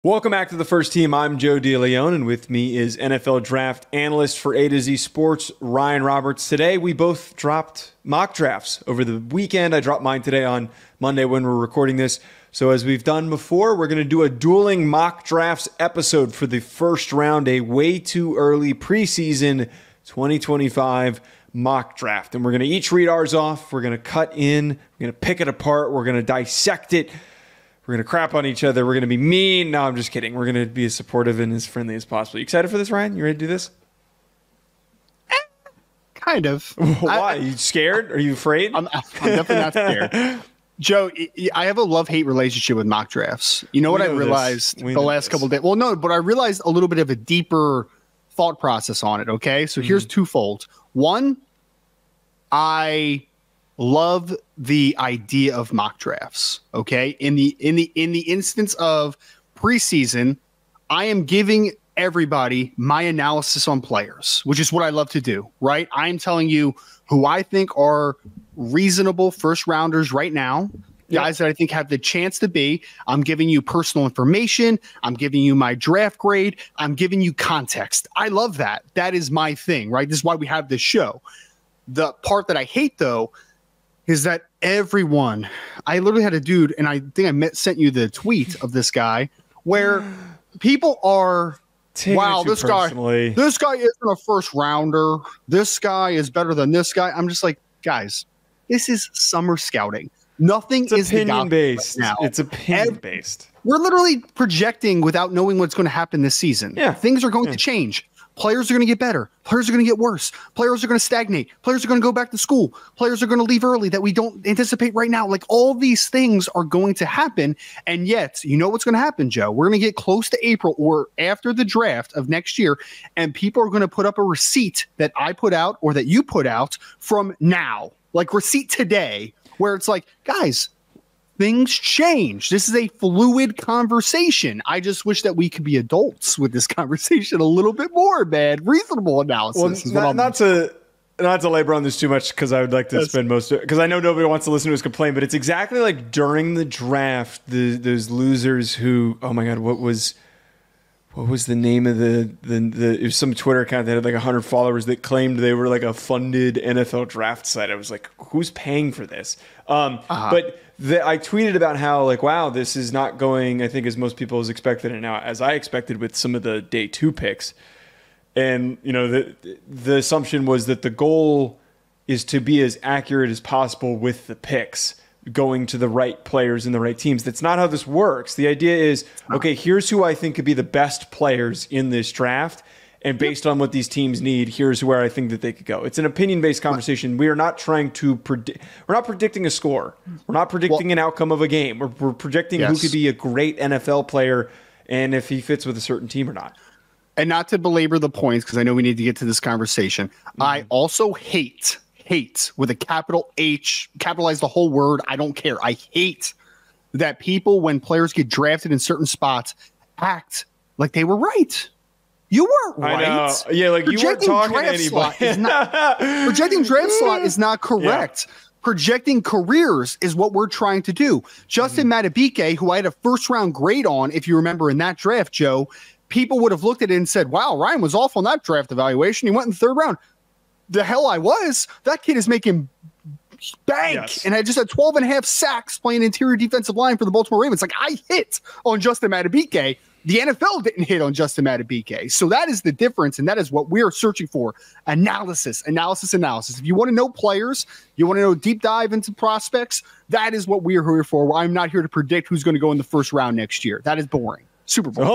Welcome back to the First Team. I'm Joe DeLeone, and with me is NFL draft analyst for A to Z Sports, Ryan Roberts. Today, we both dropped mock drafts over the weekend. I dropped mine today on Monday when we're recording this. So as we've done before, we're going to do a dueling mock drafts episode for the first round, a way too early preseason 2025 mock draft. And we're going to each read ours off. We're going to cut in. We're going to pick it apart. We're going to dissect it. We're going to crap on each other. We're going to be mean. No, I'm just kidding. We're going to be as supportive and as friendly as possible. You excited for this, Ryan? You ready to do this? Kind of. Why? Are you scared? Are you afraid? I'm definitely not scared. Joe, I have a love-hate relationship with mock drafts. You know what I realized the last couple of days? Well, no, but I realized a little bit of a deeper thought process on it, okay? So here's twofold. One, I love the idea of mock drafts. Okay. In the instance of preseason, I am giving everybody my analysis on players, which is what I love to do, right? I'm telling you who I think are reasonable first rounders right now, guys that I think have the chance to be. I'm giving you personal information. I'm giving you my draft grade. I'm giving you context. I love that. That is my thing, right? This is why we have this show. The part that I hate, though, is that everyone, I literally had a dude, and I think I sent you the tweet of this guy, where people are, wow, this guy isn't a first rounder. This guy is better than this guy. I'm just like, guys, this is summer scouting. Nothing is opinion based. Right now. It's opinion based. We're literally projecting without knowing what's going to happen this season. Yeah. Things are going to change. Players are going to get better. Players are going to get worse. Players are going to stagnate. Players are going to go back to school. Players are going to leave early that we don't anticipate right now. Like, all these things are going to happen. And yet, you know what's going to happen, Joe? We're going to get close to April or after the draft of next year, and people are going to put up a receipt that I put out or that you put out from now, like receipt today, where it's like, guys, things change. This is a fluid conversation. I just wish that we could be adults with this conversation a little bit more, man. Reasonable analysis. Well, not to labor on this too much, because I would like to spend most of it, because I know nobody wants to listen to us complain, but it's exactly like during the draft, those losers who, oh my God, what was the name of the it was some Twitter account that had like 100 followers that claimed they were like a funded NFL draft site. I was like, who's paying for this? But I tweeted about how, like, wow, this is not going, I think, as most people as expected, and now as I expected with some of the day 2 picks. And, you know, the assumption was that the goal is to be as accurate as possible with the picks, going to the right players and the right teams. That's not how this works. The idea is, okay, here's who I think could be the best players in this draft. And based on what these teams need, here's where I think that they could go. It's an opinion-based conversation. We are not trying to predict. We're not predicting a score. We're not predicting an outcome of a game. We're projecting who could be a great NFL player and if he fits with a certain team or not. And not to belabor the points, because I know we need to get to this conversation. I also hate with a capital H, capitalize the whole word. I don't care. I hate that people, when players get drafted in certain spots, act like they were right. You weren't right. I know. Yeah, like projecting you weren't talking to anybody. Projecting draft slot is not correct. Yeah. Projecting careers is what we're trying to do. Justin Madubuike, who I had a first-round grade on, if you remember in that draft, Joe, people would have looked at it and said, wow, Ryan was off on that draft evaluation. He went in the 3rd round. The hell I was. That kid is making bank. Yes. And I just had 12 and a half sacks playing interior defensive line for the Baltimore Ravens. Like, I hit on Justin Madubuike. The NFL didn't hit on Justin Madubuike. So that is the difference, and that is what we're searching for. Analysis. If you want to know players, you want to know deep dive into prospects, that is what we're here for. I'm not here to predict who's going to go in the 1st round next year. That is boring. Super boring. So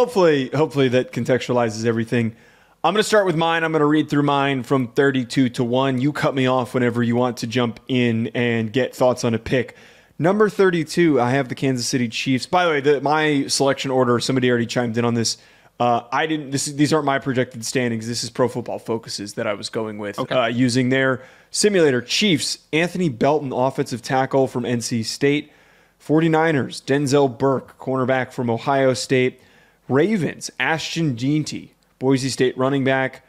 hopefully that contextualizes everything. I'm going to start with mine. I'm going to read through mine from 32 to 1. You cut me off whenever you want to jump in and get thoughts on a pick. Number 32, I have the Kansas City Chiefs. By the way, my selection order, somebody already chimed in on this. These aren't my projected standings. This is Pro Football Focus's that I was going with, using their simulator. Chiefs, Anthony Belton, offensive tackle from NC State. 49ers, Denzel Burke, cornerback from Ohio State. Ravens, Ashton Jeanty, Boise State running back.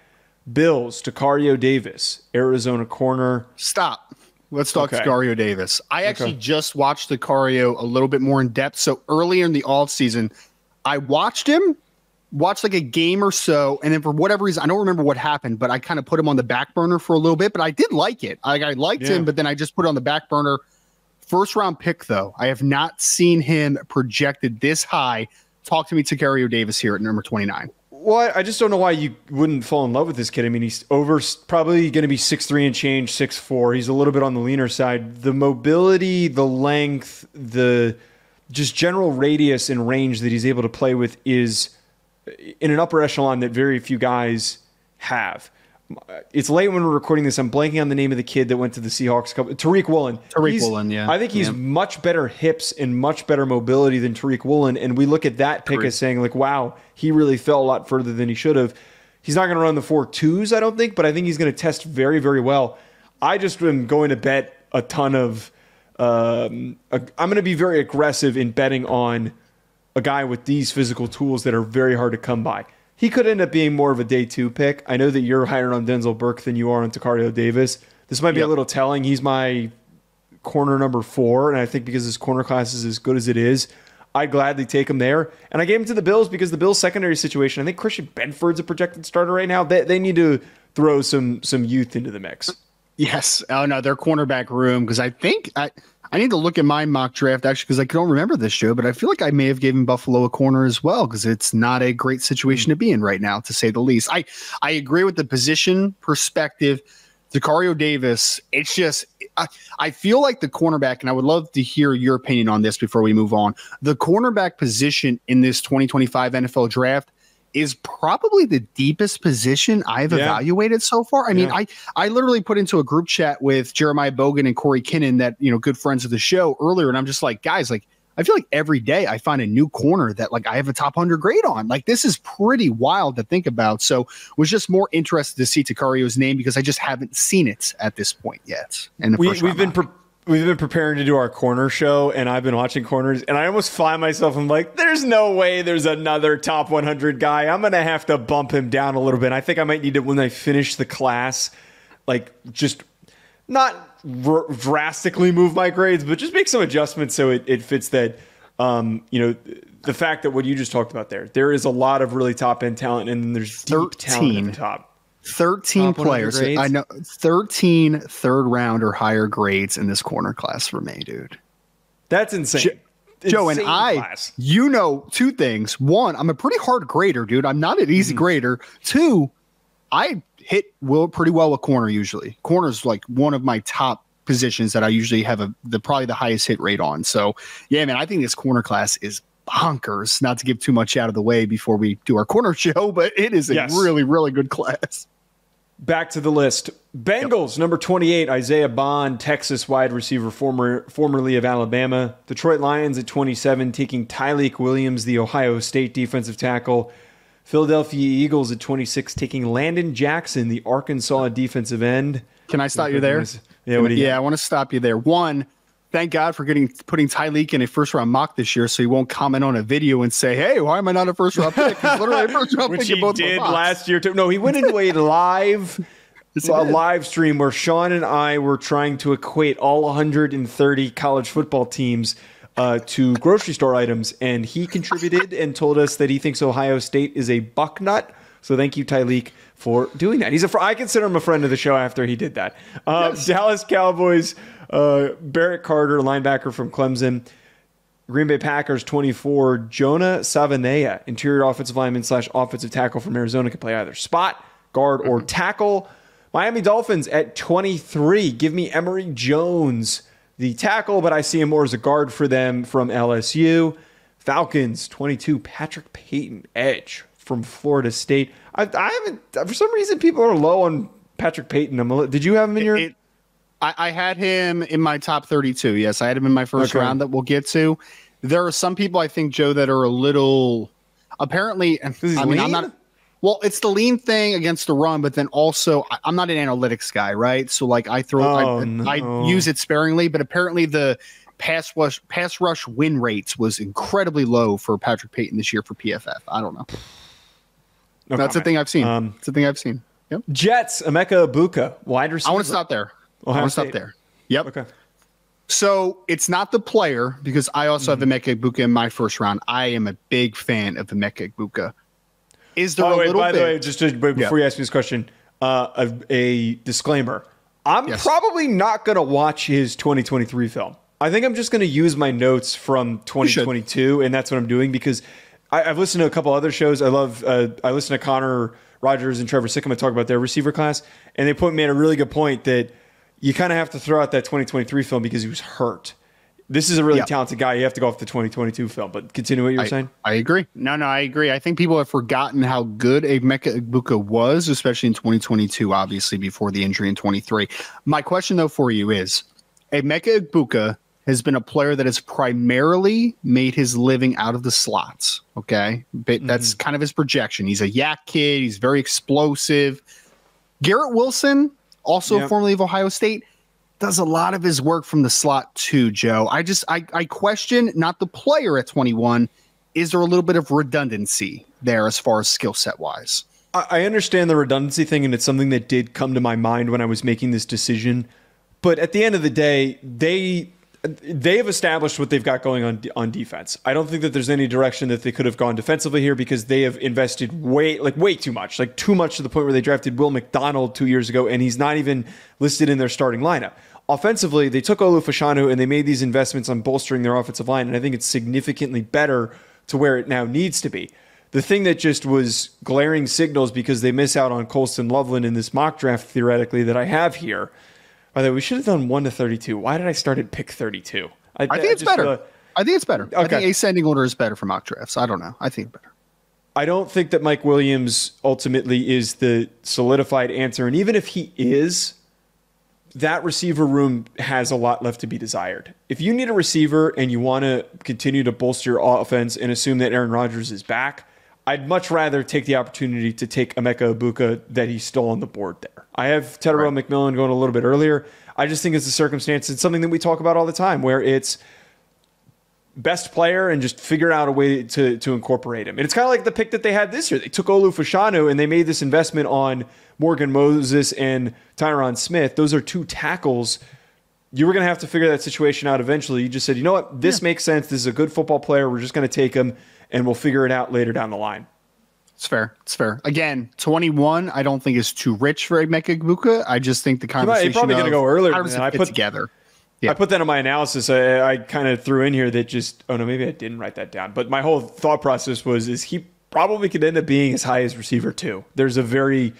Bills, Tacario Davis, Arizona corner. Stop. Let's talk Tacario Davis. I actually just watched Tacario a little bit more in depth. So earlier in the offseason, I watched like a game or so, and then for whatever reason, I don't remember what happened, but I kind of put him on the back burner for a little bit. But I did like it. I liked him, but then I just put it on the back burner. First round pick, though. I have not seen him projected this high. Talk to me, Tacario Davis here at number 29. Well, I just don't know why you wouldn't fall in love with this kid. I mean, he's probably going to be 6'3" and change, 6'4". He's a little bit on the leaner side. The mobility, the length, the just general radius and range that he's able to play with is in an upper echelon that very few guys have. It's late when we're recording this. I'm blanking on the name of the kid that went to the Seahawks. Tariq Woolen. Yeah. I think he's much better hips and much better mobility than Tariq Woolen. And we look at that pick as saying, like, wow, he really fell a lot further than he should have. He's not going to run the 4.2s, I don't think, but I think he's going to test very, very well. I just am going to bet a ton of I'm going to be very aggressive in betting on a guy with these physical tools that are very hard to come by. He could end up being more of a day 2 pick. I know that you're higher on Denzel Burke than you are on Tacario Davis. This might be a little telling. He's my corner number 4, and I think because his corner class is as good as it is, I'd gladly take him there. And I gave him to the Bills because the Bills' secondary situation, I think Christian Benford's a projected starter right now. They need to throw some youth into the mix. Yes. Oh, no, their cornerback room, because I think I need to look at my mock draft, actually, because I don't remember this, Joe, but I feel like I may have given Buffalo a corner as well, because it's not a great situation to be in right now, to say the least. I agree with the position perspective. Tacario Davis, it's just I feel like the cornerback, and I would love to hear your opinion on this before we move on. The cornerback position in this 2025 NFL draft is probably the deepest position I've evaluated so far. I mean, I literally put into a group chat with Jeremiah Bogan and Corey Kinnan, that, good friends of the show, earlier, and I'm just like, guys, like, I feel like every day I find a new corner that, like, I have a top 100 grade on. Like, this is pretty wild to think about. So was just more interested to see Tacario's name because I just haven't seen it at this point yet. And we've been preparing to do our corner show, and I've been watching corners, and I almost find myself, I'm like, there's no way there's another top 100 guy. I'm going to have to bump him down a little bit. I think I might need to, when I finish the class, like, just not drastically move my grades, but just make some adjustments so it fits that, the fact that what you just talked about there is a lot of really top-end talent, and then there's deep talent at the top. 13 players. I know 13 third round or higher grades in this corner class for me, dude. That's insane. Joe, and two things. One, I'm a pretty hard grader, dude. I'm not an easy grader. Two, I hit pretty well with corner usually. Corner's like one of my top positions that I usually have probably the highest hit rate on. So, yeah, man, I think this corner class is bonkers. Not to give too much out of the way before we do our corner show, but it is a really, really good class. Back to the list. Bengals, number 28, Isaiah Bond, Texas wide receiver, formerly of Alabama. Detroit Lions at 27, taking Tyleik Williams, the Ohio State defensive tackle. Philadelphia Eagles at 26, taking Landon Jackson, the Arkansas defensive end. Can I stop you there? I want to stop you there. One, thank God for putting Tyleik in a first-round mock this year, so he won't comment on a video and say, hey, why am I not a first-round pick? He's literally a first-round pick in both did last year, too. No, he went into a live stream where Sean and I were trying to equate all 130 college football teams to grocery store items, and he contributed and told us that he thinks Ohio State is a buck nut. So thank you, Tyleik, for doing that. I consider him a friend of the show after he did that. Dallas Cowboys, Barrett Carter, linebacker from Clemson. Green Bay Packers, 24, Jonah Savanea, interior offensive lineman / offensive tackle from Arizona, can play either spot, guard, or tackle. Miami Dolphins at 23, give me Emory Jones, the tackle, but I see him more as a guard for them from LSU. Falcons, 22, Patrick Payton, edge from Florida State. I haven't, for some reason, people are low on Patrick Payton. Did you have him in your... I had him in my top 32. Yes, I had him in my first round that we'll get to. There are some people, I think, Joe, that are a little... Apparently, lean? I'm not... Well, it's the lean thing against the run, but then also I'm not an analytics guy, right? So like I use it sparingly, but apparently the pass rush win rates was incredibly low for Patrick Payton this year for PFF. I don't know. That's the thing I've seen. It's the thing I've seen. Yep. Jets, Emeka Egbuka, wide receiver. I want to stop there. Yep. Okay. So it's not the player, because I also have Emeka Egbuka in my first round. I am a big fan of Emeka Egbuka. Is there by the way, just before you ask me this question, a disclaimer. I'm probably not going to watch his 2023 film. I think I'm just going to use my notes from 2022, and that's what I'm doing, because I've listened to a couple other shows. I listen to Connor Rogers and Trevor Sikkema talk about their receiver class, and they made a really good point that you kind of have to throw out that 2023 film because he was hurt. This is a really talented guy. You have to go off the 2022 film. But continue what you were saying. I agree. No, I agree. I think people have forgotten how good Emeka Egbuka was, especially in 2022, obviously, before the injury in 23. My question, though, for you is, Emeka Egbuka has been a player that has primarily made his living out of the slots, okay? But that's kind of his projection. He's a yak kid. He's very explosive. Garrett Wilson, also formerly of Ohio State, does a lot of his work from the slot too, Joe. I question not the player at 21. Is there a little bit of redundancy there as far as skill set wise? I understand the redundancy thing, and it's something that did come to my mind when I was making this decision. But at the end of the day, they have established what they've got going on defense. I don't think that there's any direction that they could have gone defensively here, because they have invested way too much, too much to the point where they drafted Will McDonald 2 years ago, and he's not even listed in their starting lineup. Offensively, they took Olu Fashanu and they made these investments on bolstering their offensive line, and I think it's significantly better to where it now needs to be. The thing that just was glaring signals because they miss out on Colston Loveland in this mock draft, theoretically, that I have here. By the way, we should have done 1 to 32. Why did I start at pick 32? I think it's better. I think it's better. Okay. I think ascending order is better for mock drafts. I don't know. I think better. I don't think that Mike Williams ultimately is the solidified answer. And even if he is, that receiver room has a lot left to be desired. If you need a receiver and you want to continue to bolster your offense and assume that Aaron Rodgers is back, I'd much rather take the opportunity to take Emeka Egbuka that he's still on the board there. I have Tedero McMillan going a little bit earlier. I just think it's a circumstance. It's something that we talk about all the time, where it's best player and just figure out a way to incorporate him. And it's kind of like the pick that they had this year. They took Olu Fashanu and they made this investment on Morgan Moses and Tyron Smith. Those are two tackles. You were going to have to figure that situation out eventually. You just said, you know what? This makes sense. This is a good football player. We're just going to take him and we'll figure it out later down the line. It's fair. It's fair. Again, 21, I don't think is too rich for Emeka Egbuka. I just think the conversation probably going to go earlier how does than it fit together. Yeah. I put that in my analysis. I kind of threw in here that maybe I didn't write that down. But my whole thought process is he probably could end up being as high as receiver 2. There's a very,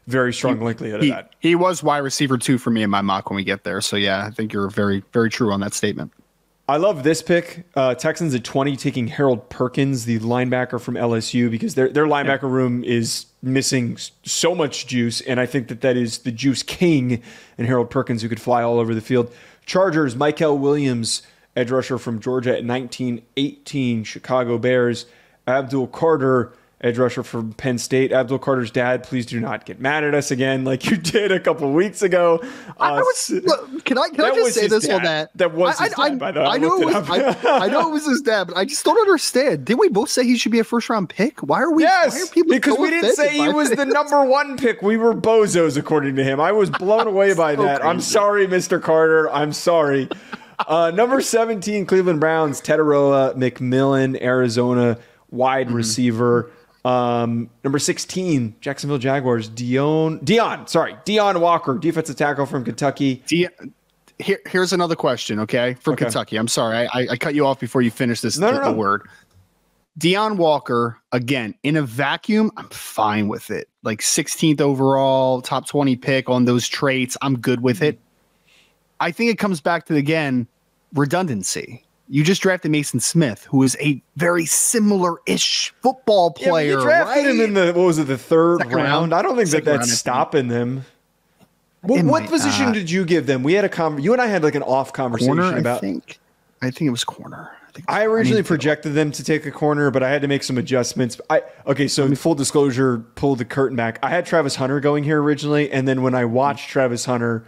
very strong likelihood of that. He was wide receiver 2 for me in my mock when we get there. So, yeah, I think you're very, very true on that statement. I love this pick. Texans at 20 taking Harold Perkins, the linebacker from LSU, because their linebacker room is missing so much juice, and I think that is the juice king in Harold Perkins, who could fly all over the field. Chargers, Michael Williams, edge rusher from Georgia at 1918. Chicago Bears, Abdul Carter, edge rusher from Penn State. Abdul Carter's dad, please do not get mad at us again like you did a couple weeks ago. Can I just say this on that? That was his dad, by the way. I know it was his dad, but I just don't understand. Didn't we both say he should be a first-round pick? Why are we? Yes, why are people because we didn't say he was the number 1 pick. We were bozos, according to him. I was blown away by that. Crazy. I'm sorry, Mr. Carter. I'm sorry. Number 17, Cleveland Browns, Tedero McMillan, Arizona wide receiver. Number 16, Jacksonville Jaguars, Dion Walker, defensive tackle from Kentucky. Here's another question, okay, from Kentucky. I'm sorry, I cut you off before you finished this the word. Dion Walker, again, in a vacuum, I'm fine with it. Like 16th overall, top 20 pick on those traits, I'm good with it. I think it comes back to, again, redundancy. You just drafted Mason Smith, who is a very similar-ish football player. You drafted him in the third round? I don't think that's stopping them. What position did you give them? We had you and I had like an off conversation corner, about. I think it was corner. I originally projected them to take a corner, but I had to make some adjustments. So full disclosure, pull the curtain back. I had Travis Hunter going here originally, and then when I watched Travis Hunter,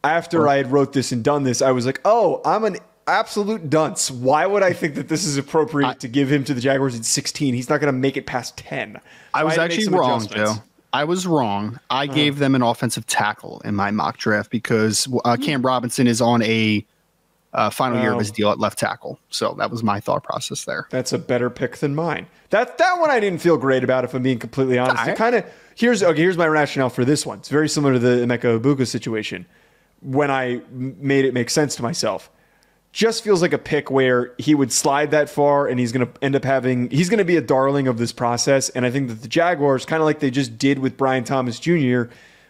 after I had wrote this and done this, I was like, oh, I'm an absolute dunce. Why would I think that this is appropriate to give him to the Jaguars at 16? He's not going to make it past 10. I was actually wrong, Joe. I was wrong. I gave them an offensive tackle in my mock draft because Cam Robinson is on a final year of his deal at left tackle. So that was my thought process there. That's a better pick than mine. That one I didn't feel great about, if I'm being completely honest. It kind of here's my rationale for this one. It's very similar to the Emeka Egbuka situation. When I made it make sense to myself, just feels like a pick where he would slide that far, and he's going to end up he's going to be a darling of this process. And I think that the Jaguars, kind of like they just did with Brian Thomas Jr.,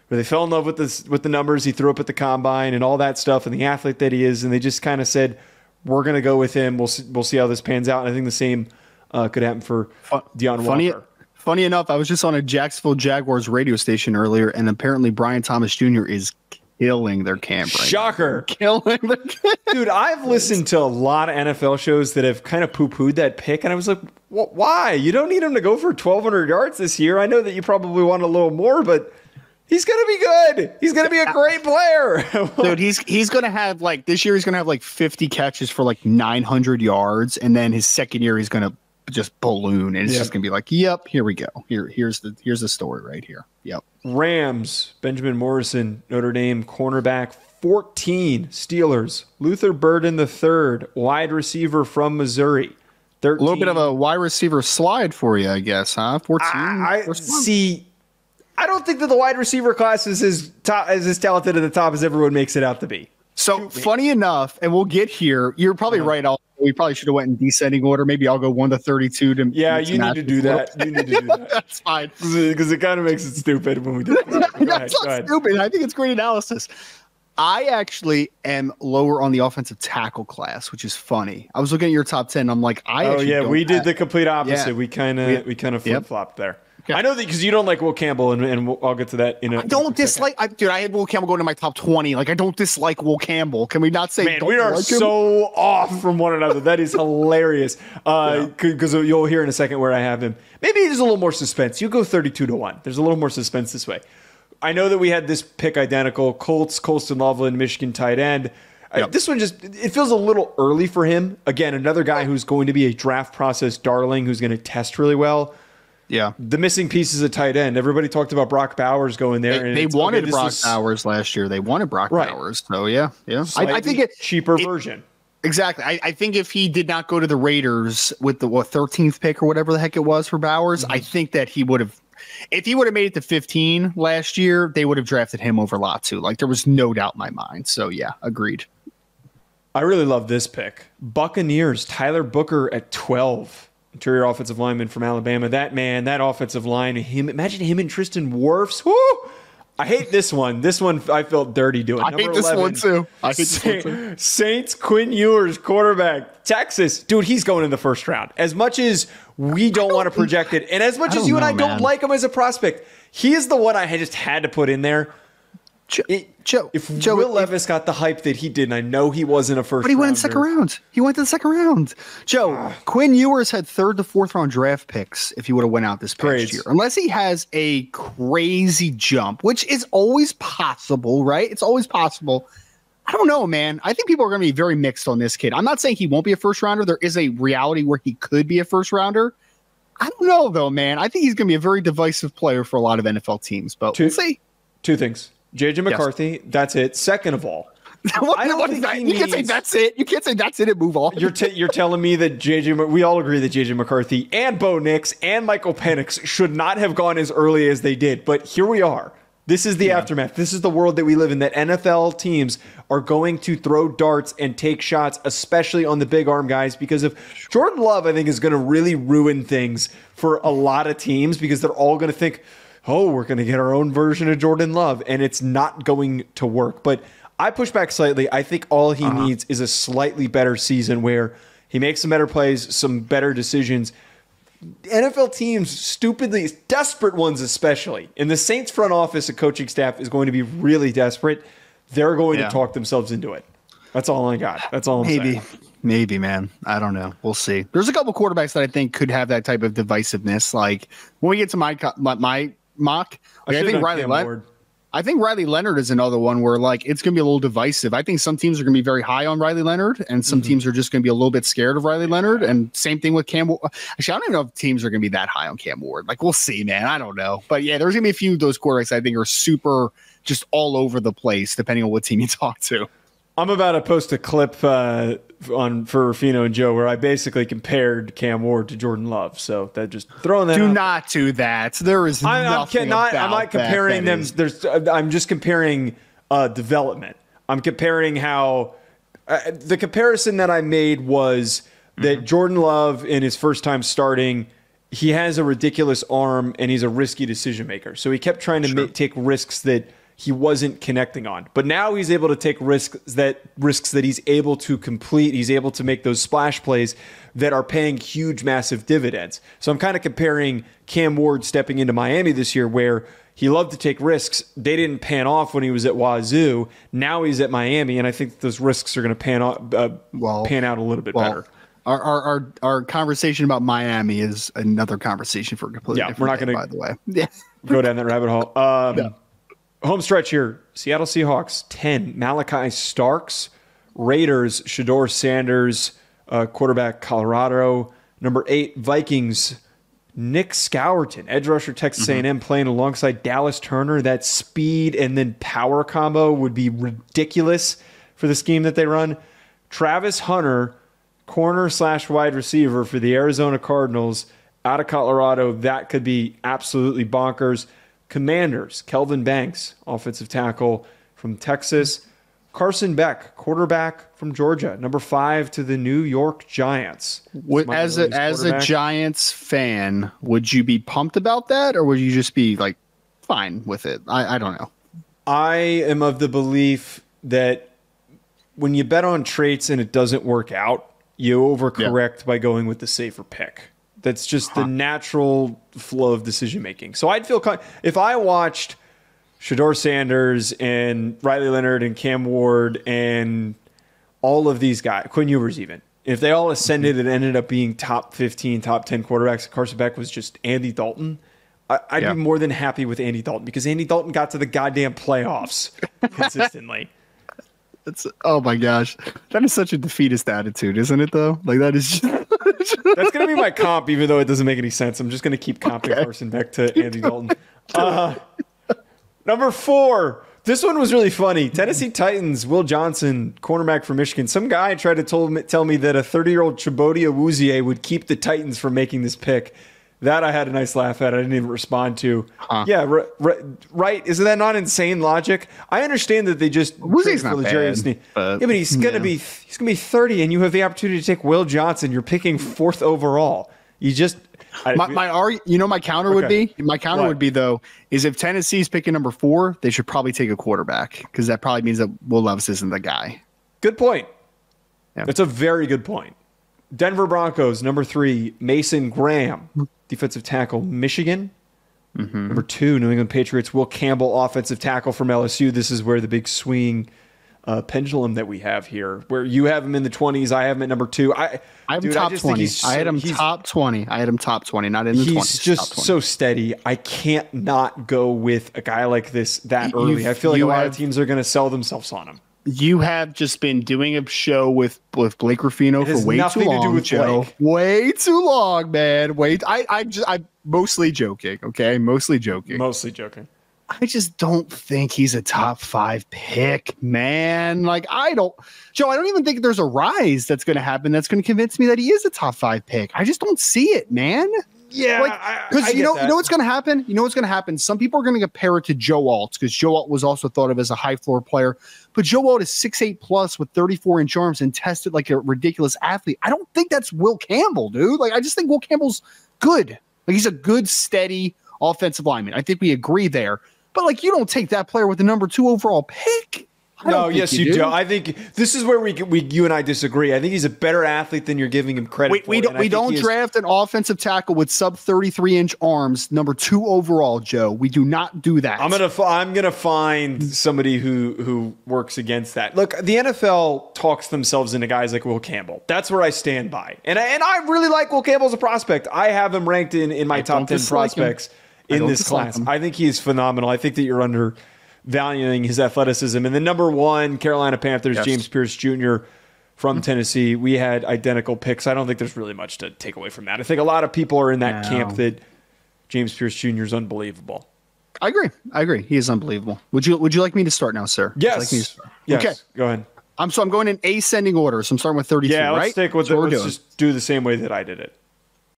where they fell in love with the numbers he threw up at the combine and all that stuff, and the athlete that he is, and they just kind of said, "We're going to go with him. We'll see how this pans out." And I think the same could happen for Deion Walker. Funny enough, I was just on a Jacksonville Jaguars radio station earlier, and apparently Brian Thomas Jr. is killing their camp right Shocker. Now. Killing their camp. Dude, I've listened to a lot of NFL shows that have kind of poo-pooed that pick, and I was like, why? You don't need him to go for 1,200 yards this year. I know that you probably want a little more, but he's going to be good. He's going to be a great player. Dude, he's going to have, this year he's going to have 50 catches for 900 yards, and then his second year he's going to just balloon, and it's just going to be yep, here we go. Here's the story right here. Yep. Rams, Benjamin Morrison, Notre Dame cornerback, 14. Steelers, Luther Burden III, wide receiver from Missouri, 13. A little bit of a wide receiver slide for you, I guess, huh? 14. I don't think that the wide receiver class is as talented at the top as everyone makes it out to be. So funny enough, and we'll get here. You're probably right. We probably should have went in descending order. Maybe I'll go 1 to 32. You need to do that. You need to do that. That's fine. Because it kind of makes it stupid when we do that. That's not stupid. I think it's great analysis. I actually am lower on the offensive tackle class, which is funny. I was looking at your top 10. I'm like, we did the complete opposite. Yeah. We kind of flip-flopped there. Okay. I know that because you don't like Will Campbell, and I'll get to that in a I don't dislike – dude, I had Will Campbell going to my top 20. I don't dislike Will Campbell. Can we not say – Man, we are so off from one another. That is hilarious. Because you'll hear in a second where I have him. Maybe there's a little more suspense. You go 32-1. There's a little more suspense this way. I know that we had this pick identical. Colts, Colston Loveland, Michigan tight end. Yep. This one it feels a little early for him. Again, another guy who's going to be a draft process darling who's going to test really well. Yeah. The missing piece is a tight end. Everybody talked about Brock Bowers going there. They wanted Brock Bowers last year. They wanted Brock Bowers. So, yeah. I think it's cheaper version. Exactly. I think if he did not go to the Raiders with the 13th pick or whatever the heck it was for Bowers, I think that he would have – if he would have made it to 15 last year, they would have drafted him over Latu. There was no doubt in my mind. So, yeah, agreed. I really love this pick. Buccaneers, Tyler Booker at 12. Interior offensive lineman from Alabama. That offensive line, imagine him and Tristan Wirfs. Woo! I hate this one. This one I felt dirty doing. I hate this one too. Saints, Quinn Ewers, quarterback, Texas. Dude, he's going in the first round. As much as we don't want to project it, and as much as you and I don't like him as a prospect, he is the one I just had to put in there. Joe, Will Levis got the hype that he did, and I know he wasn't a first. But he went in the second round. He went to the second round. Joe, Quinn Ewers had 3rd to 4th round draft picks if he would have went out this past year. Unless he has a crazy jump, which is always possible, right? It's always possible. I don't know, man. I think people are going to be very mixed on this kid. I'm not saying he won't be a first rounder. There is a reality where he could be a first rounder. I don't know, though, man. I think he's going to be a very divisive player for a lot of NFL teams, but we'll see. Two things. J.J. McCarthy, that's it. Second of all, what is that? You can't say that's it. You can't say that's it and move on. You're telling me that we all agree that J.J. McCarthy and Bo Nix and Michael Penix should not have gone as early as they did. But here we are. This is the aftermath. This is the world that we live in, that NFL teams are going to throw darts and take shots, especially on the big arm guys, because of Jordan Love, I think, is going to really ruin things for a lot of teams because they're all going to think, oh, we're going to get our own version of Jordan Love, and it's not going to work. But I push back slightly. I think all he needs is a slightly better season where he makes some better plays, some better decisions. NFL teams, stupidly, desperate ones especially, and the Saints front office and coaching staff is going to be really desperate. They're going to talk themselves into it. That's all I got. That's all I'm saying. Maybe, man. I don't know. We'll see. There's a couple quarterbacks that I think could have that type of divisiveness. Like when we get to my mock, I think Riley Leonard is another one where it's going to be a little divisive. I think some teams are going to be very high on Riley Leonard, and some teams are just going to be a little bit scared of Riley Leonard. And same thing with Cam. Actually, I don't even know if teams are going to be that high on Cam Ward. We'll see, man. I don't know, but yeah, there's going to be a few of those quarterbacks I think are super just all over the place, depending on what team you talk to. I'm about to post a clip for Rufino and Joe where I basically compared Cam Ward to Jordan Love. So that just throwing that. Do not do that. There is nothing about I'm not comparing them. I'm just comparing development. I'm comparing how the comparison that I made was that Jordan Love in his first time starting, he has a ridiculous arm and he's a risky decision maker. So he kept trying to take risks that he wasn't connecting on. But now he's able to take risks that he's able to complete. He's able to make those splash plays that are paying huge, massive dividends. So I'm kind of comparing Cam Ward stepping into Miami this year where he loved to take risks. They didn't pan off when he was at Wazoo. Now he's at Miami, and I think those risks are going to pan out a little bit better. Our conversation about Miami is another conversation for a completely different we're not going to, by the way. Go down that rabbit hole. Home stretch here. Seattle Seahawks, 10. Malachi Starks. Raiders, Shedeur Sanders, quarterback, Colorado. Number 8, Vikings, Nick Scourton, edge rusher, Texas A&M, playing alongside Dallas Turner. That speed and then power combo would be ridiculous for the scheme that they run. Travis Hunter, corner/wide receiver for the Arizona Cardinals out of Colorado. That could be absolutely bonkers. Commanders, Kelvin Banks, offensive tackle from Texas. Carson Beck, quarterback from Georgia, number 5 to the New York Giants. As a Giants fan, would you be pumped about that, or would you just be like fine with it? I don't know. I am of the belief that when you bet on traits and it doesn't work out, you overcorrect by going with the safer pick. That's just the natural flow of decision making. So I'd feel if I watched Shedeur Sanders and Riley Leonard and Cam Ward and all of these guys, Quinn Ewers even, if they all ascended and ended up being top 15, top 10 quarterbacks, Carson Beck was just Andy Dalton, I'd be more than happy with Andy Dalton because Andy Dalton got to the goddamn playoffs consistently. Oh my gosh. That is such a defeatist attitude, isn't it though? Like that is just That's going to be my comp, even though it doesn't make any sense. I'm just going to keep comping Carson Beck to Andy Dalton. Number 4. This one was really funny. Tennessee Titans, Will Johnson, cornerback from Michigan. Some guy tried to tell me that a 30-year-old Chibodi Awuzie would keep the Titans from making this pick. That I had a nice laugh at. I didn't even respond to. Yeah, right. Isn't that not insane logic? I understand that they just Awuzie's not bad, but he's gonna be 30, and you have the opportunity to take Will Johnson. You're picking 4th overall. You just my counter would be would be though is if Tennessee's picking number 4, they should probably take a quarterback because that probably means that Will Levis isn't the guy. Good point. Yeah. That's a very good point. Denver Broncos, number 3, Mason Graham, defensive tackle, Michigan. Number 2, New England Patriots, Will Campbell, offensive tackle from LSU. This is where the big swing pendulum that we have here, where you have him in the 20s, I have him at number 2. I have him top 20. I had him top 20. I had him top 20, not in the 20s. He's just so steady. I can't not go with a guy like this that early. I feel like a lot of teams are going to sell themselves on him. You have just been doing a show with Blake Ruffino for way too long, Joe. Way too long, man. I'm mostly joking, okay? Mostly joking. I just don't think he's a top 5 pick, man. Like, I don't even think there's a rise that's going to happen that's going to convince me that he is a top 5 pick. I just don't see it, man. Yeah, because you know what's going to happen. You know what's going to happen. Some people are going to compare it to Joe Alt because Joe Alt was also thought of as a high floor player, but Joe Alt is 6'8 plus with 34-inch arms and tested like a ridiculous athlete. I don't think that's Will Campbell, dude. Like I just think Will Campbell's good. Like he's a good, steady offensive lineman. I think we agree there. But like you don't take that player with the number 2 overall pick. No, yes, you do. I think this is where you and I disagree. I think he's a better athlete than you're giving him credit for. We don't draft an offensive tackle with sub 33-inch arms, number 2 overall, Joe. We do not do that. I'm gonna find somebody who works against that. Look, the NFL talks themselves into guys like Will Campbell. That's where I stand by, and I really like Will Campbell as a prospect. I have him ranked in my top 10 prospects in this class. I think he's phenomenal. I think that you're undervaluing his athleticism. And then number 1, Carolina Panthers, yes. James Pearce Jr. from Tennessee. We had identical picks. I don't think there's really much to take away from that. I think a lot of people are in that camp that James Pearce Jr. is unbelievable. I agree. He is unbelievable. Would you like me to start now, sir? Yes. Yes. Okay. Go ahead. I'm going in ascending order. So I'm starting with 32. Yeah, let's right? stick with it. Let's just do the same way that I did it.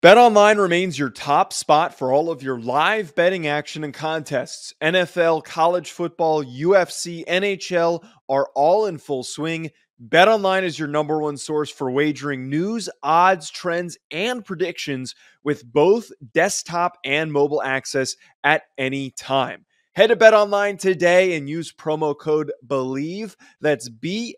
BetOnline remains your top spot for all of your live betting action and contests. NFL, college football, UFC, NHL are all in full swing. BetOnline is your number one source for wagering news, odds, trends, and predictions with both desktop and mobile access at any time. Head to BetOnline today and use promo code BELIEVE, that's BLEAV,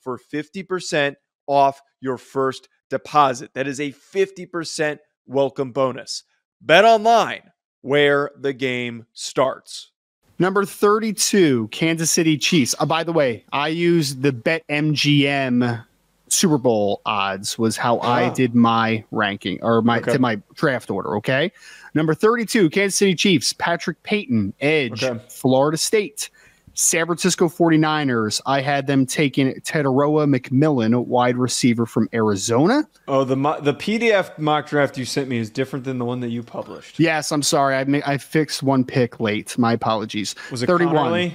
for 50% off your first deposit. That is a 50% welcome bonus. BetOnline, where the game starts. Number 32, Kansas City Chiefs. By the way, I used the BetMGM Super Bowl odds was how I did my ranking or my draft order. Okay. Number 32, Kansas City Chiefs, Patrick Payton, edge, Florida State. San Francisco 49ers, I had them taking Teteroa McMillan, wide receiver from Arizona. Oh, the PDF mock draft you sent me is different than the one that you published. Yes, I'm sorry. I fixed one pick late. My apologies. Was it 31? Connerly?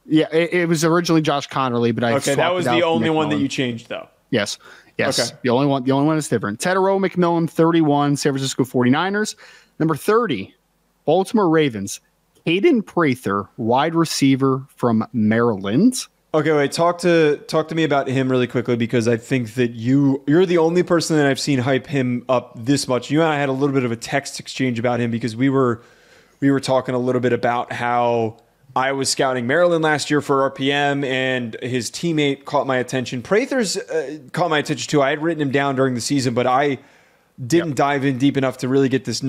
Yeah, it was originally Josh Connerly, but I that was the only one that you changed, though. Yes. Okay. The only one is different. Teteroa McMillan, 31, San Francisco 49ers. Number 30, Baltimore Ravens. Hayden Prather, wide receiver from Maryland. Okay, wait. Talk to me about him really quickly, because I think that you're the only person that I've seen hype him up this much. You and I had a little bit of a text exchange about him because we were talking a little bit about how I was scouting Maryland last year for RPM, and his teammate caught my attention. Prather's caught my attention too. I had written him down during the season, but I didn't dive in deep enough to really get this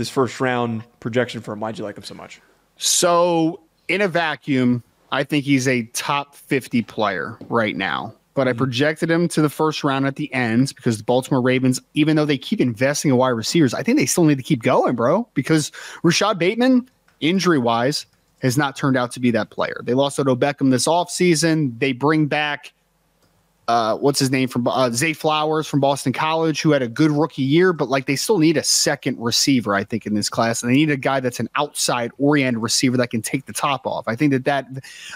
first round projection for him. Why'd you like him so much? So in a vacuum, I think he's a top 50 player right now, but I projected him to the first round at the end because the Baltimore Ravens, even though they keep investing in wide receivers, I think they still need to keep going, bro, because Rashad Bateman, injury wise, has not turned out to be that player. They lost Odell Beckham this offseason. They bring back what's his name from Zay Flowers from Boston College, who had a good rookie year, but like they still need a second receiver, I think, in this class. And they need a guy that's an outside oriented receiver that can take the top off. I think that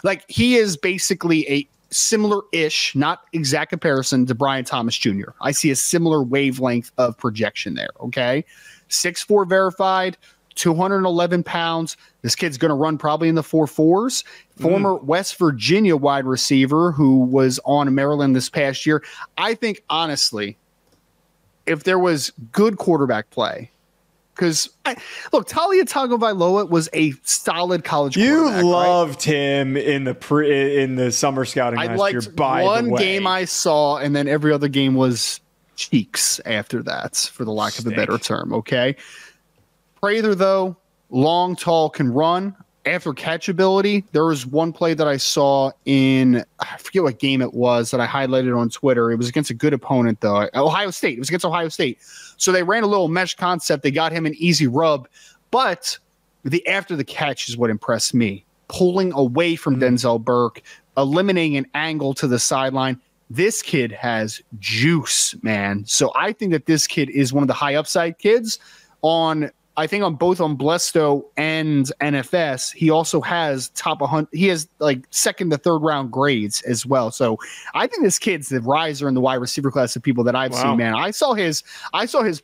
like he is basically a similar-ish, not exact comparison to Brian Thomas Jr. I see a similar wavelength of projection there. Okay. 6'4" verified, 211 pounds. This kid's going to run probably in the 4.4s. Former West Virginia wide receiver who was on Maryland this past year. I think, honestly, if there was good quarterback play, because look, Talia Tagovailoa was a solid college quarterback. You loved him in the summer scouting last year. By one the way, game I saw, and then every other game was cheeks after that, for the lack of a better term. Okay. Prather, though, long, tall, can run. After catchability, there was one play that I saw in, I forget what game it was, that I highlighted on Twitter. It was against a good opponent, though. Ohio State. It was against Ohio State. So they ran a little mesh concept. They got him an easy rub. But the after the catch is what impressed me. Pulling away from Denzel Burke, eliminating an angle to the sideline. This kid has juice, man. So I think that this kid is one of the high upside kids I think on both on Blesto and NFS, he also has top 100. He has like second to third round grades as well. So I think this kid's the riser in the wide receiver class of people that I've seen, man. I saw his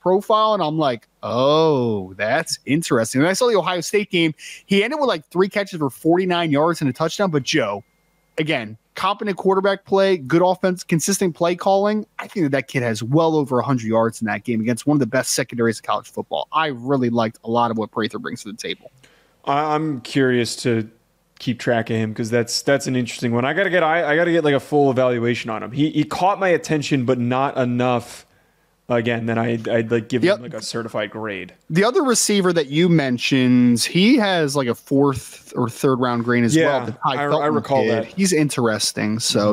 profile and I'm like, oh, that's interesting. And I saw the Ohio State game. He ended with like 3 catches for 49 yards and a touchdown. But Joe, again, competent quarterback play, good offense, consistent play calling. I think that kid has well over 100 yards in that game against one of the best secondaries of college football. I really liked a lot of what Prather brings to the table. I'm curious to keep track of him because that's an interesting one. I gotta get like a full evaluation on him. He caught my attention, but not enough. Again, then I'd like give him like a certified grade. The other receiver that you mentioned, he has like a 4th or 3rd round grade as well. I recall that. He's interesting. So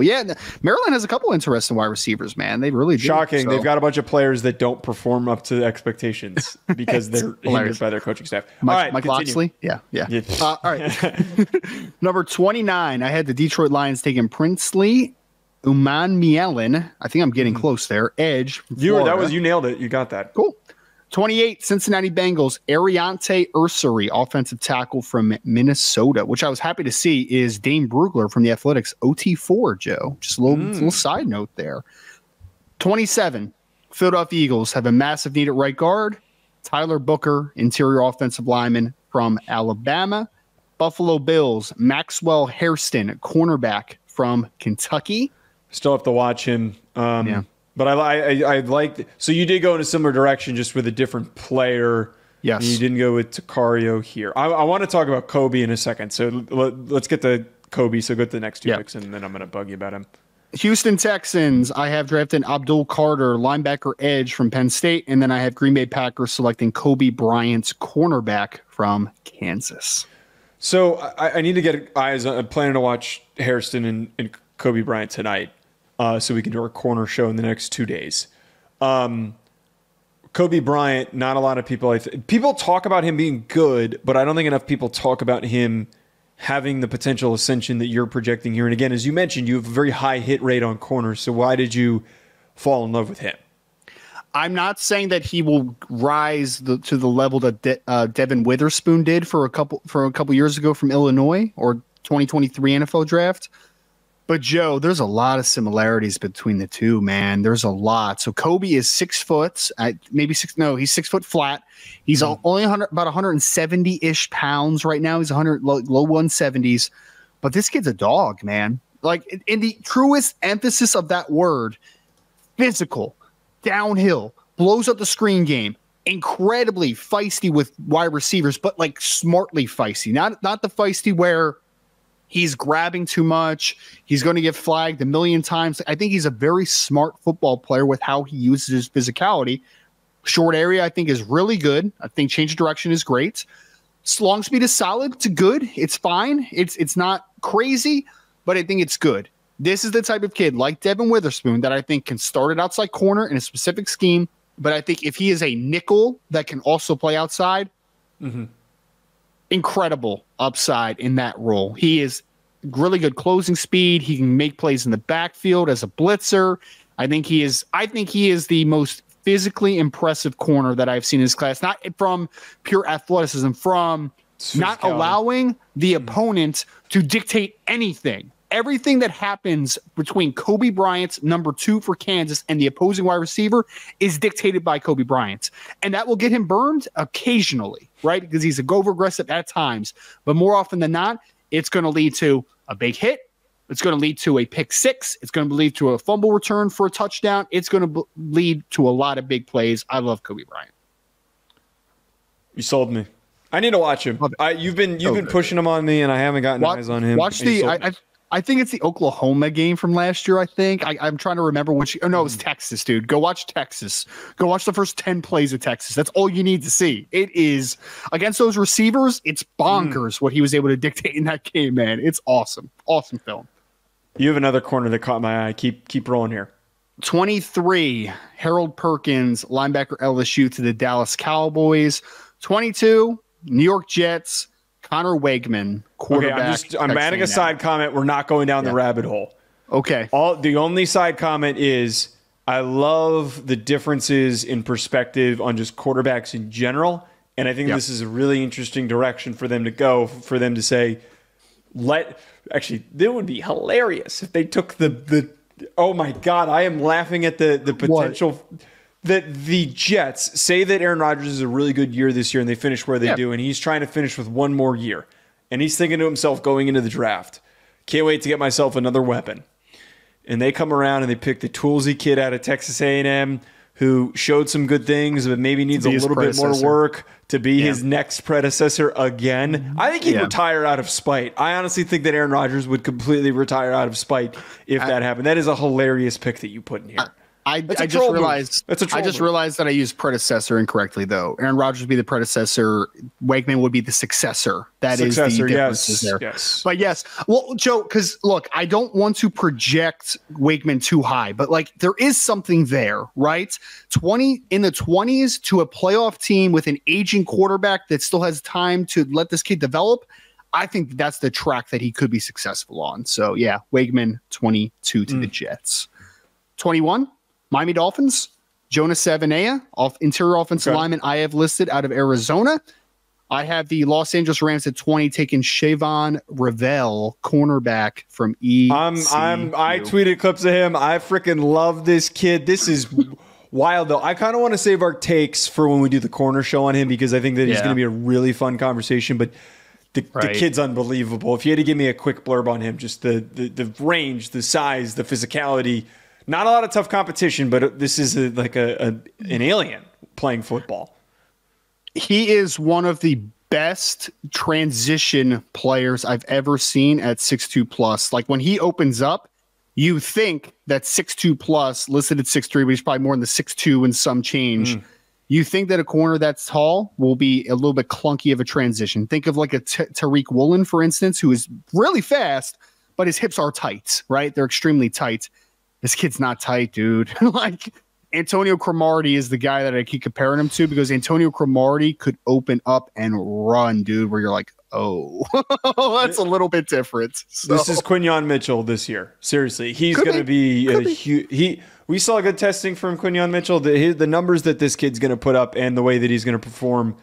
Maryland has a couple interesting wide receivers, man. They really do. Shocking. So. They've got a bunch of players that don't perform up to expectations because they're hindered by their coaching staff. Mike Loxley? Yeah. All right. Number 29, I had the Detroit Lions taking Princely Uman Mielen. I think I'm getting close there. Edge. You nailed it. You got that. Cool. 28, Cincinnati Bengals, Ariante Ursary, offensive tackle from Minnesota, which I was happy to see is Dane Brugler from the Athletics, OT4, Joe. Just a little side note there. 27, Philadelphia Eagles have a massive need at right guard. Tyler Booker, interior offensive lineman from Alabama. Buffalo Bills, Maxwell Hairston, cornerback from Kentucky. Still have to watch him. But I liked – so you did go in a similar direction just with a different player. Yes. You didn't go with Takario here. I want to talk about Kobe in a second. So let's get to Kobe. So go to the next two picks, and then I'm going to bug you about him. Houston Texans, I have drafted Abdul Carter, linebacker edge from Penn State, and then I have Green Bay Packers selecting Kobe Bryant's cornerback from Kansas. So I need to get eyes on – I'm planning to watch Hairston and Kobe Bryant tonight. So we can do our corner show in the next 2 days. Kobe Bryant, not a lot of people. People talk about him being good, but I don't think enough people talk about him having the potential ascension that you're projecting here. And again, as you mentioned, you have a very high hit rate on corners. So why did you fall in love with him? I'm not saying that he will rise to the level that Devin Witherspoon did for a couple years ago from Illinois or 2023 NFL draft. But Joe, there's a lot of similarities between the two, man. There's a lot. So Kobe is 6 foot, he's 6 foot flat. He's only about 170-ish pounds right now. He's low 170s. But this kid's a dog, man. Like in the truest emphasis of that word, physical, downhill, blows up the screen game, incredibly feisty with wide receivers, but like smartly feisty. Not the feisty where he's grabbing too much. He's going to get flagged a million times. I think he's a very smart football player with how he uses his physicality. Short area, I think, is really good. I think change of direction is great. Long speed is solid to good. It's fine. It's not crazy, but I think it's good. This is the type of kid like Devin Witherspoon that I think can start at outside corner in a specific scheme. But I think if he is a nickel that can also play outside, incredible upside in that role. He is really good closing speed. He can make plays in the backfield as a blitzer. I think he is the most physically impressive corner that I've seen in this class, not from pure athleticism, from not allowing the opponent to dictate anything. Everything that happens between Kobe Bryant's number 2 for Kansas and the opposing wide receiver is dictated by Kobe Bryant. And that will get him burned occasionally, right? Because he's a go aggressive at times. But more often than not, it's going to lead to a big hit. It's going to lead to a pick six. It's going to lead to a fumble return for a touchdown. It's going to lead to a lot of big plays. I love Kobe Bryant. You sold me. I need to watch him. You've been pushing him on me, and I haven't gotten eyes on him. I think it's the Oklahoma game from last year, I think. I'm trying to remember which. Oh, no, it was Texas, dude. Go watch Texas. Go watch the first 10 plays of Texas. That's all you need to see. It is, against those receivers, it's bonkers what he was able to dictate in that game, man. It's awesome. Awesome film. You have another corner that caught my eye. Keep rolling here. 23, Harold Perkins, linebacker LSU to the Dallas Cowboys. 22, New York Jets, Connor Wakeman, quarterback. Okay, I'm adding a side comment. We're not going down the rabbit hole. Okay. The only side comment is I love the differences in perspective on just quarterbacks in general. And I think this is a really interesting direction for them to go, for them to say, actually, it would be hilarious if they took the oh my God, I am laughing at the potential that the Jets say that Aaron Rodgers is a really good year this year and they finish where they do, and he's trying to finish with one more year. And he's thinking to himself going into the draft, can't wait to get myself another weapon. And they come around and they pick the toolsy kid out of Texas A&M who showed some good things, but maybe needs a little bit more work to be his next predecessor again. I think he'd retire out of spite. I honestly think that Aaron Rodgers would completely retire out of spite if that happened. That is a hilarious pick that you put in here. I just realized that I used predecessor incorrectly, though. Aaron Rodgers would be the predecessor. Wakeman would be the successor. That is the difference there. Yes. But yes. Well, Joe, because look, I don't want to project Wakeman too high, but like there is something there, right? 20 in the 20s to a playoff team with an aging quarterback that still has time to let this kid develop. I think that's the track that he could be successful on. So yeah, Wakeman 22 to the Jets. 21. Miami Dolphins, Jonas Savaiinaea, interior offensive lineman, I have listed out of Arizona. I have the Los Angeles Rams at 20 taking Shavon Revel, cornerback from ECU. I tweeted clips of him. I freaking love this kid. This is wild, though. I kind of want to save our takes for when we do the corner show on him because I think that he's going to be a really fun conversation. But the kid's unbelievable. If you had to give me a quick blurb on him, just the range, the size, the physicality, not a lot of tough competition, but this is an alien playing football. He is one of the best transition players I've ever seen at 6'2 plus. Like when he opens up, you think that 6'2 plus, listed at 6'3, but he's probably more in the 6'2 and some change. You think that a corner that's tall will be a little bit clunky of a transition. Think of like a Tariq Woolen, for instance, who is really fast, but his hips are tight, right? They're extremely tight. This kid's not tight, dude. Like Antonio Cromartie is the guy that I keep comparing him to because Antonio Cromartie could open up and run, dude, where you're like, oh, that's a little bit different. So. This is Quinyon Mitchell this year. Seriously, he's going to be a huge. We saw good testing from Quinyon Mitchell. The numbers that this kid's going to put up and the way that he's going to perform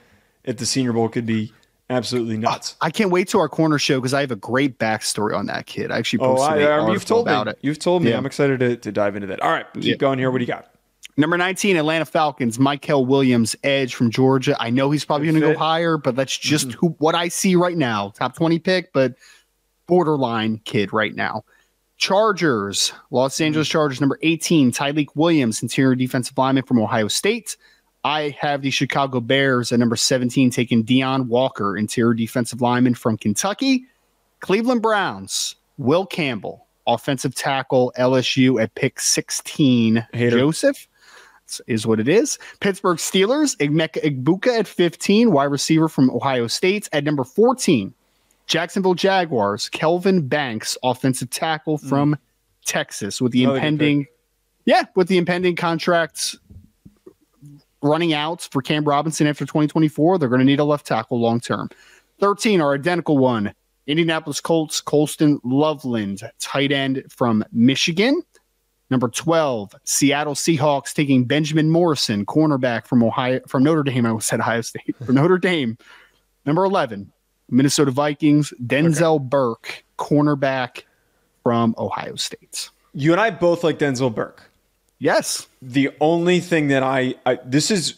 at the Senior Bowl could be absolutely nuts. I can't wait to our corner show because I have a great backstory on that kid. I actually posted you've told about me. it. You've told me. Yeah. I'm excited to dive into that. All right, keep going here. What do you got? Number 19, Atlanta Falcons, Mykel Williams, edge from Georgia. I know he's probably going to go higher, but that's just what I see right now. Top 20 pick, but borderline kid right now. Chargers, Los Angeles Chargers, number 18, Tyleik Williams, interior defensive lineman from Ohio State. I have the Chicago Bears at number 17, taking Deion Walker, interior defensive lineman from Kentucky. Cleveland Browns, Will Campbell, offensive tackle, LSU at pick 16. Joseph. Is what it is. Pittsburgh Steelers, Emeka Egbuka at 15, wide receiver from Ohio State. At number 14, Jacksonville Jaguars, Kelvin Banks, offensive tackle from Texas, with the impending contracts running out for Cam Robinson after 2024. They're going to need a left tackle long term. 13, our identical one, Indianapolis Colts, Colston Loveland, tight end from Michigan. Number 12, Seattle Seahawks taking Benjamin Morrison, cornerback from Notre Dame. I said Ohio State, from Notre Dame. Number 11, Minnesota Vikings, Denzel Burke, cornerback from Ohio State. You and I both like Denzel Burke. Yes. The only thing that this is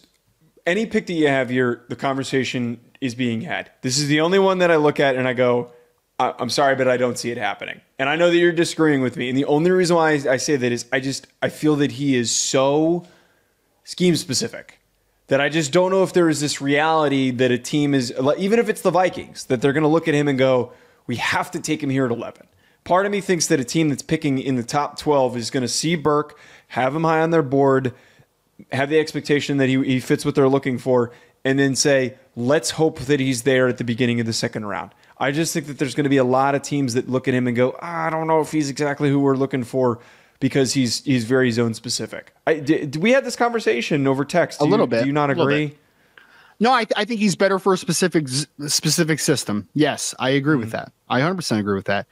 any pick that you have here, the conversation is being had. This is the only one that I look at and I go, I'm sorry, but I don't see it happening. And I know that you're disagreeing with me. And the only reason why I say that is I feel that he is so scheme specific that I just don't know if there is this reality that a team is, even if it's the Vikings, that they're going to look at him and go, we have to take him here at 11. Part of me thinks that a team that's picking in the top 12 is going to see Burke, have him high on their board, have the expectation that he fits what they're looking for, and then say, let's hope that he's there at the beginning of the second round. I just think that there's going to be a lot of teams that look at him and go, I don't know if he's exactly who we're looking for because he's very zone specific. We had this conversation over text. A little bit. Do you not agree? No, I think he's better for a specific system. Yes, I agree with that. I 100% agree with that.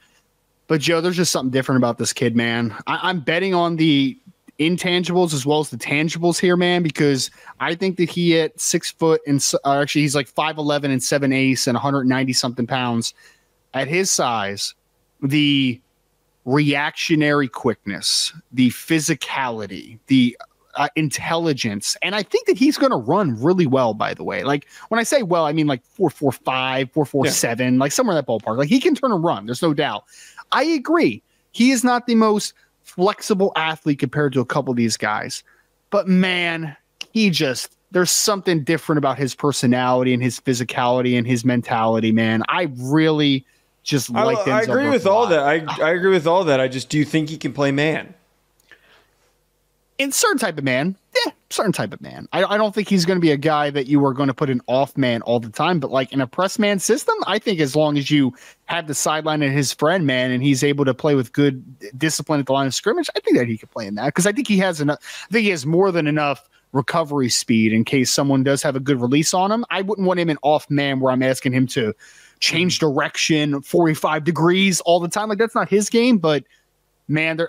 But, Joe, there's just something different about this kid, man. I'm betting on the intangibles as well as the tangibles here, man, because I think that he at 6 foot and actually he's like 5'11" and 7/8 and 190 something pounds. At his size, the reactionary quickness, the physicality, the intelligence, and I think that he's going to run really well. By the way, like when I say well, I mean like 4.45, 4.47, like somewhere in that ballpark. Like he can turn and run. There's no doubt. I agree. He is not the most flexible athlete compared to a couple of these guys, but man, there's something different about his personality and his physicality and his mentality, man. I really just like Denzel. I agree with all that. I agree with all that. Do you think he can play man? In certain type of man. Yeah, certain type of man. I don't think he's going to be a guy that you are going to put an off man all the time, but like in a press man system, I think as long as you have the sideline and his friend, man, and he's able to play with good discipline at the line of scrimmage, I think that he could play in that because I think he has enough. I think he has more than enough recovery speed in case someone does have a good release on him. I wouldn't want him an off man where I'm asking him to change direction 45 degrees all the time. Like that's not his game, but man,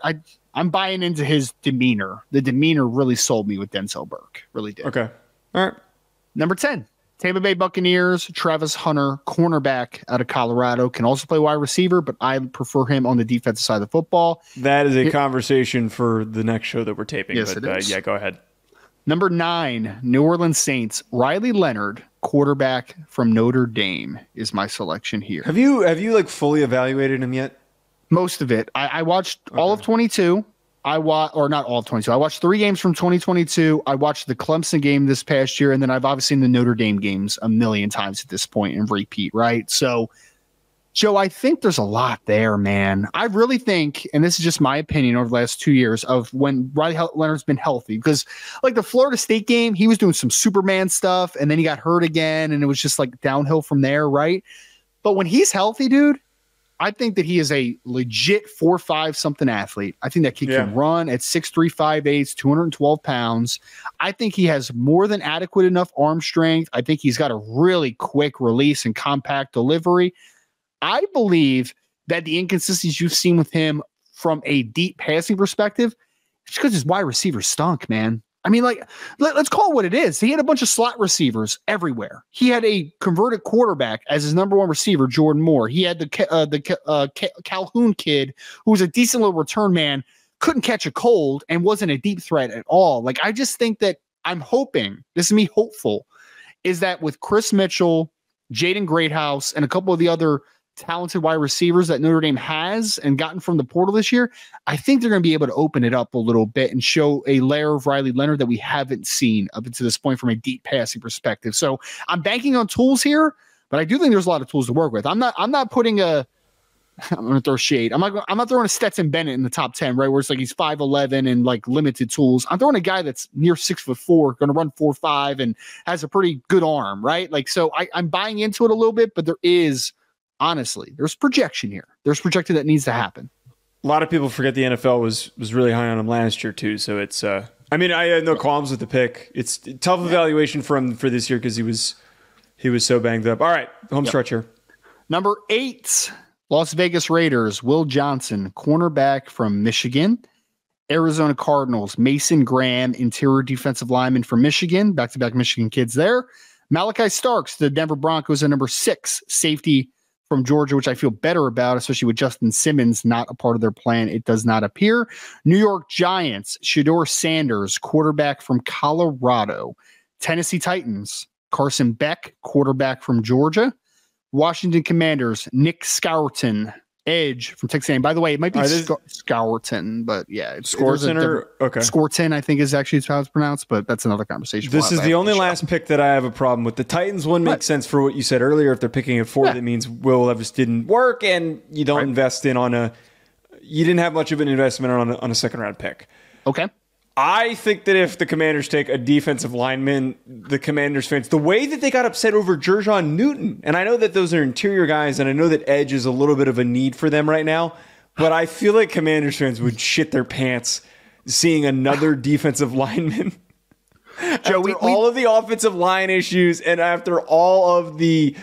I'm buying into his demeanor. The demeanor really sold me with Denzel Burke. Really did. Okay. All right. Number 10, Tampa Bay Buccaneers, Travis Hunter, cornerback out of Colorado, can also play wide receiver, but I prefer him on the defensive side of the football. That is a conversation for the next show that we're taping. Yes, but, it is. Yeah, go ahead. Number 9, New Orleans Saints, Riley Leonard, quarterback from Notre Dame, is my selection here. Have you like fully evaluated him yet? Most of it. I watched all of 22. Or not all of 22. I watched 3 games from 2022. I watched the Clemson game this past year, and then I've obviously seen the Notre Dame games a million times at this point and repeat, right? So, Joe, I think there's a lot there, man. I really think, and this is just my opinion over the last 2 years of when Riley Leonard's been healthy, because like the Florida State game, he was doing some Superman stuff, and then he got hurt again, and it was just like downhill from there, right? But when he's healthy, dude, I think that he is a legit 4'5" something athlete. I think that kid can run at 6'3", 5'8", 212 pounds. I think he has more than adequate enough arm strength. I think he's got a really quick release and compact delivery. I believe that the inconsistencies you've seen with him from a deep passing perspective, it's because his wide receivers stunk, man. I mean, like, let's call it what it is. He had a bunch of slot receivers everywhere. He had a converted quarterback as his number 1 receiver, Jordan Moore. He had the Calhoun kid, who was a decent little return man, couldn't catch a cold and wasn't a deep threat at all. Like, I just think that I'm hoping, this is me hopeful, is that with Chris Mitchell, Jaden Greathouse, and a couple of the other talented wide receivers that Notre Dame has and gotten from the portal this year, I think they're going to be able to open it up a little bit and show a layer of Riley Leonard that we haven't seen up until this point from a deep passing perspective. So I'm banking on tools here, but I do think there's a lot of tools to work with. I'm not putting I'm going to throw shade. I'm not throwing a Stetson Bennett in the top 10, right? Where it's like he's 5'11" and like limited tools. I'm throwing a guy that's near 6'4", going to run 4.5 and has a pretty good arm, right? Like, so I'm buying into it a little bit, but honestly, there's projection here. There's projection that needs to happen. A lot of people forget the NFL was really high on him last year too. So it's, I mean, I had no qualms with the pick. It's tough evaluation for him for this year because he was so banged up. All right, home stretch here. Number 8, Las Vegas Raiders, Will Johnson, cornerback from Michigan. Arizona Cardinals, Mason Graham, interior defensive lineman from Michigan. Back-to-back Michigan kids there. Malachi Starks, the Denver Broncos, are number 6, safety from Georgia, which I feel better about, especially with Justin Simmons not a part of their plan. It does not appear. New York Giants, Shedeur Sanders, quarterback from Colorado. Tennessee Titans, Carson Beck, quarterback from Georgia. Washington Commanders, Nick Scourton, edge from Texas A&M. By the way, it might be Scourton, but yeah. It's Scourton, I think is actually how it's pronounced, but that's another conversation. This is the only last pick that I have a problem with. The Titans one makes sense for what you said earlier. If they're picking at 4, that means Will Levis didn't work, and you don't invest in you didn't have much of an investment on a second round pick. Okay. I think that if the Commanders take a defensive lineman, the Commanders fans, the way that they got upset over Jerjon Newton, and I know that those are interior guys, and I know that edge is a little bit of a need for them right now, but I feel like Commanders fans would shit their pants seeing another defensive lineman. Joe, after all of the offensive line issues and after all of the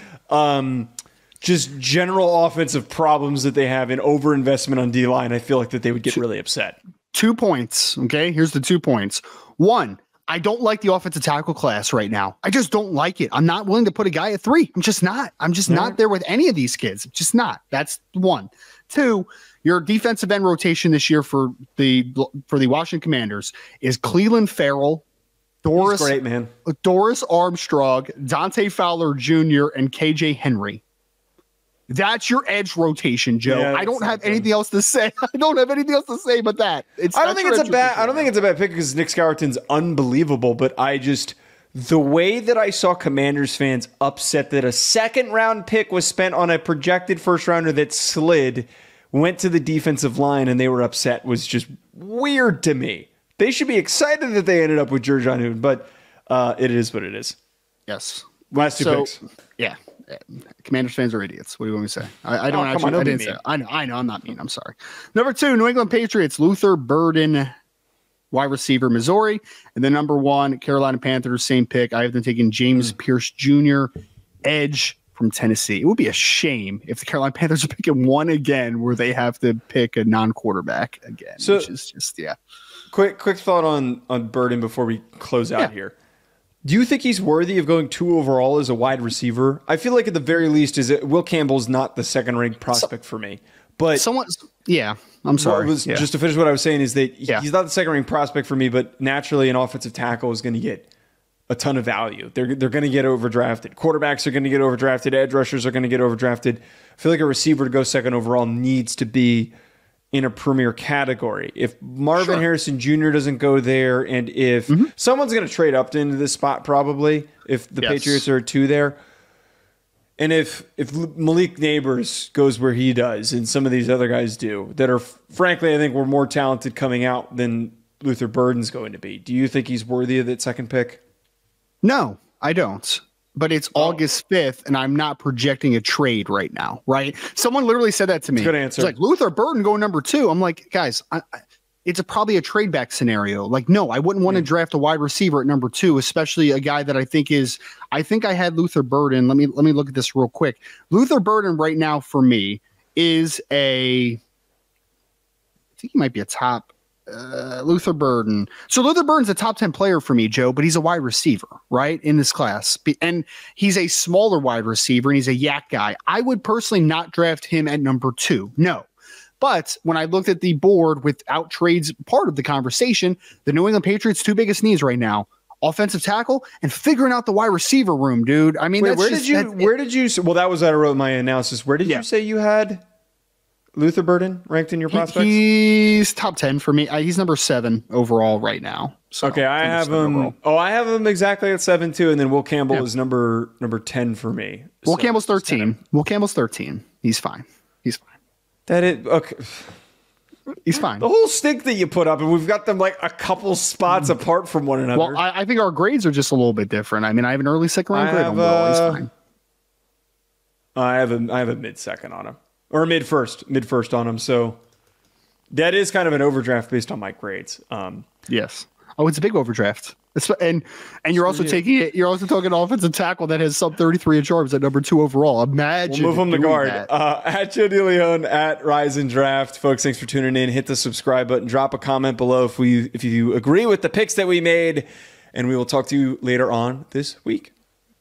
just general offensive problems that they have in overinvestment on D-line, I feel like that they would get really upset. 2 points. Okay. Here's the 2 points. 1, I don't like the offensive tackle class right now. I just don't like it. I'm not willing to put a guy at 3. I'm just not. I'm just not there with any of these kids. Just not. That's 1. 2, your defensive end rotation this year for the Washington Commanders is Cleveland Farrell, Doris Armstrong, Dante Fowler Jr., and KJ Henry. That's your edge rotation, Joe. Yeah, I don't have anything else to say. I don't have anything else to say but that. I don't think it's a bad pick because Nick Scourton's unbelievable, but the way that I saw Commanders fans upset that a second round pick was spent on a projected first rounder that slid, went to the defensive line, and they were upset was just weird to me. They should be excited that they ended up with Jerjon Newton, but it is what it is. Yes. Last 2 picks. Yeah. Commanders fans are idiots. What do you want me to say? I didn't say it. I know. I'm not mean. I'm sorry. Number 2, New England Patriots, Luther Burden, wide receiver, Missouri. And then number 1, Carolina Panthers, same pick. I have them taking James Pearce Jr., edge from Tennessee. It would be a shame if the Carolina Panthers are picking one again where they have to pick a non-quarterback again, so, which is just, Quick thought on Burden before we close out here. Do you think he's worthy of going 2 overall as a wide receiver? I feel like at the very least, Will Campbell's not the second-ranked prospect for me. But I'm sorry. Just to finish what I was saying is that he's not the second-ranked prospect for me, but naturally an offensive tackle is going to get a ton of value. They're going to get overdrafted. Quarterbacks are going to get overdrafted. Edge rushers are going to get overdrafted. I feel like a receiver to go second overall needs to be in a premier category. If Marvin Harrison Jr. doesn't go there, and if someone's going to trade up into this spot, probably if the Patriots are 2 there, and if Malik Neighbors goes where he does, and some of these other guys do, that are frankly I think we're more talented coming out than Luther Burden's going to be. Do you think he's worthy of that second pick? No, I don't. But it's August 5th, and I'm not projecting a trade right now, right? Someone literally said that to me. Good answer. It's like, Luther Burden going number 2. I'm like, guys, it's probably a trade back scenario. Like, no, I wouldn't want to draft a wide receiver at number 2, especially a guy that I think I had Luther Burden. Let me look at this real quick. Luther Burden right now for me is I think he might be a top Luther Burden. So Luther Burden's a top 10 player for me, Joe, but he's a wide receiver, right, in this class. And he's a smaller wide receiver, and he's a yak guy. I would personally not draft him at number 2. No. But when I looked at the board without trades part of the conversation, the New England Patriots' 2 biggest needs right now, offensive tackle and figuring out the wide receiver room, dude. I mean, where did you, well, that was what I wrote in my analysis. Where did you say you had Luther Burden ranked in your prospects? He's top 10 for me. He's number 7 overall right now. So okay, I have him. Overall. Oh, I have him exactly at 7 too, and then Will Campbell is number 10 for me. Will Campbell's 13. Will Campbell's 13. He's fine. He's fine. That is okay. He's fine. The whole stink that you put up, and we've got them like a couple spots apart from one another. Well, I think our grades are just a little bit different. I mean, I have an early second round grade on Will. He's fine. I have a mid second on him. Or mid first on him. So that is kind of an overdraft based on my grades. Yes. Oh, it's a big overdraft. And you're also taking it. You're also talking offensive tackle that has sub 33 inch arms at number 2 overall. Imagine. We'll move him to guard. At DeLeone, at Rise and Draft, folks. Thanks for tuning in. Hit the subscribe button. Drop a comment below if you agree with the picks that we made, and we will talk to you later on this week.